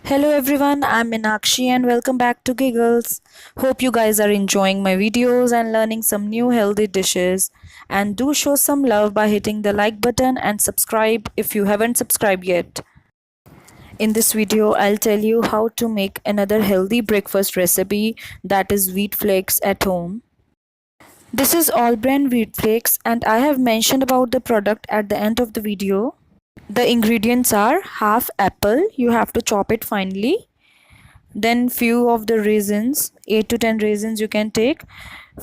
Hello everyone, I'm Meenakshi and welcome back to Giggles. Hope you guys are enjoying my videos and learning some new healthy dishes. And do show some love by hitting the like button and subscribe if you haven't subscribed yet. In this video, I'll tell you how to make another healthy breakfast recipe, that is wheat flakes at home. This is all brand wheat flakes and I have mentioned about the product at the end of the video. The ingredients are half apple, you have to chop it finely. Then few of the raisins, 8 to 10 raisins you can take,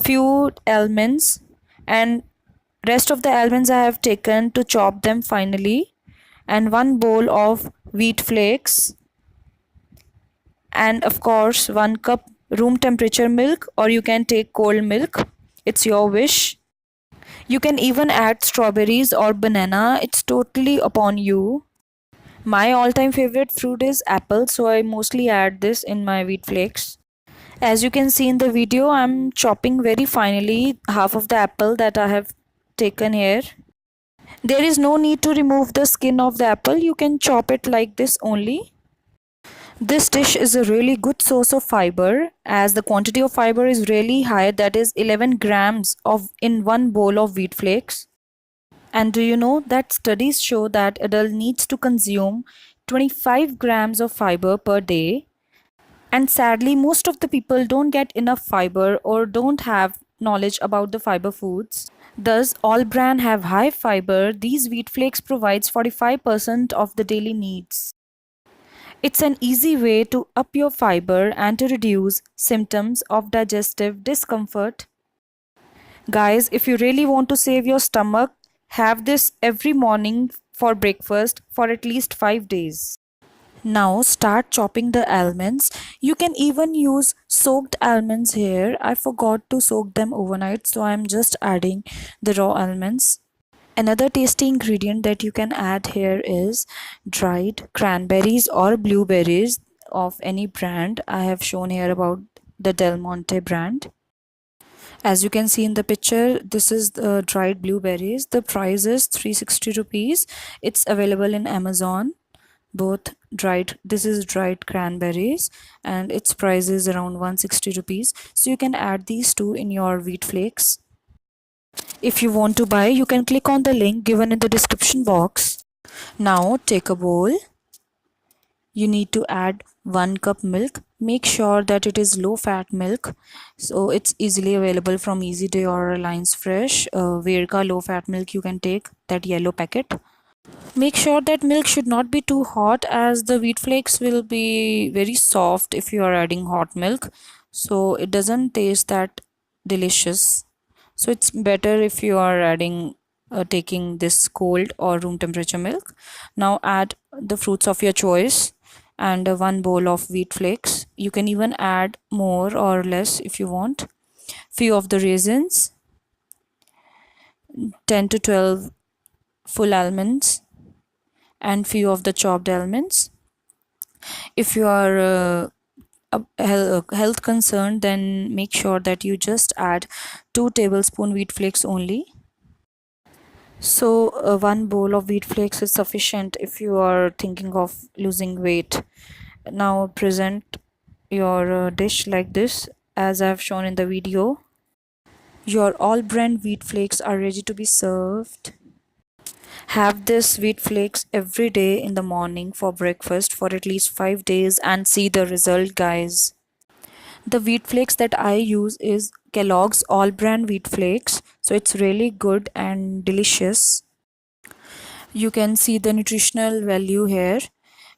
few almonds, and rest of the almonds I have taken to chop them finely, and one bowl of wheat flakes, and of course 1 cup room temperature milk, or you can take cold milk, it's your wish. You can even add strawberries or banana, it's totally upon you. My all-time favorite fruit is apple, so I mostly add this in my wheat flakes. As you can see in the video, I'm chopping very finely half of the apple that I have taken here. There is no need to remove the skin of the apple, you can chop it like this only. This dish is a really good source of fiber as the quantity of fiber is really high, that is 11 grams in one bowl of wheat flakes. And do you know that studies show that adult needs to consume 25 grams of fiber per day? And sadly, most of the people don't get enough fiber or don't have knowledge about the fiber foods. Thus, all bran have high fiber. These wheat flakes provides 45% of the daily needs. It's an easy way to up your fiber and to reduce symptoms of digestive discomfort. Guys, if you really want to save your stomach, have this every morning for breakfast for at least 5 days. Now start chopping the almonds. You can even use soaked almonds here. I forgot to soak them overnight, so I'm just adding the raw almonds. Another tasty ingredient that you can add here is dried cranberries or blueberries of any brand. I have shown here about the Del Monte brand. As you can see in the picture, this is the dried blueberries. The price is 360 rupees. It's available in Amazon. Both dried, this is dried cranberries and its price is around 160 rupees. So you can add these two in your wheat flakes. If you want to buy, you can click on the link given in the description box. Now take a bowl. You need to add 1 cup milk. Make sure that it is low fat milk, so it's easily available from Easy Day or Reliance Fresh. Verka low fat milk you can take, that yellow packet. Make sure that milk should not be too hot as the wheat flakes will be very soft if you are adding hot milk, so it doesn't taste that delicious. So it's better if you are adding taking this cold or room temperature milk. Now add the fruits of your choice and 1 bowl of wheat flakes. You can even add more or less if you want. Few of the raisins, 10 to 12 full almonds, and few of the chopped almonds. If you are health concerned, then make sure that you just add 2 tablespoon wheat flakes only. So 1 bowl of wheat flakes is sufficient if you are thinking of losing weight. Now present your dish like this as I have shown in the video. Your all brand wheat flakes are ready to be served. Have this wheat flakes every day in the morning for breakfast for at least 5 days and see the result, guys. The wheat flakes that I use is Kellogg's all brand wheat flakes, so it's really good and delicious. You can see the nutritional value here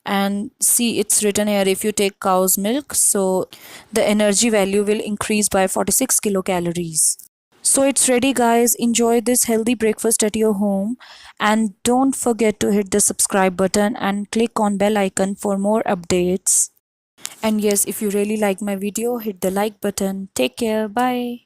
and see it's written here if you take cow's milk, so the energy value will increase by 46 kilocalories. So it's ready, guys. Enjoy this healthy breakfast at your home and don't forget to hit the subscribe button and click on bell icon for more updates. And yes, if you really like my video, hit the like button. Take care. Bye.